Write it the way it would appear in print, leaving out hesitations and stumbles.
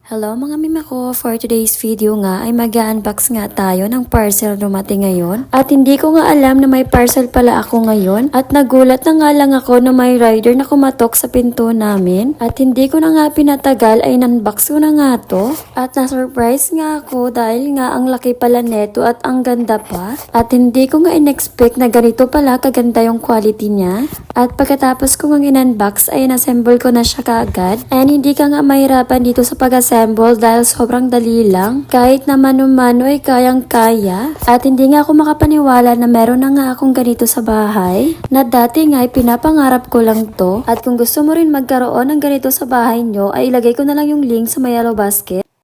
Hello mga mima ko, for today's video nga ay mag-unbox nga tayo ng parcel dumating ngayon. At hindi ko nga alam na may parcel pala ako ngayon. At nagulat na nga lang ako na may rider na kumatok sa pinto namin. At hindi ko na nga pinatagal ay unbox ko na nga to. At na-surprise nga ako dahil nga ang laki pala neto at ang ganda pa. At hindi ko nga in-expect na ganito pala kaganda yung quality niya. At pagkatapos ko nga in-unbox ay in-assemble ko na siya kaagad. And hindi ka nga mahirapan dito sa pag-assemble dahil sobrang dali lang. Kahit na mano-mano ay kayang-kaya. At hindi nga ako makapaniwala na meron na nga akong ganito sa bahay. Na dati nga ay pinapangarap ko lang to. At kung gusto mo rin magkaroon ng ganito sa bahay nyo, ay ilagay ko na lang yung link sa may yellow basket.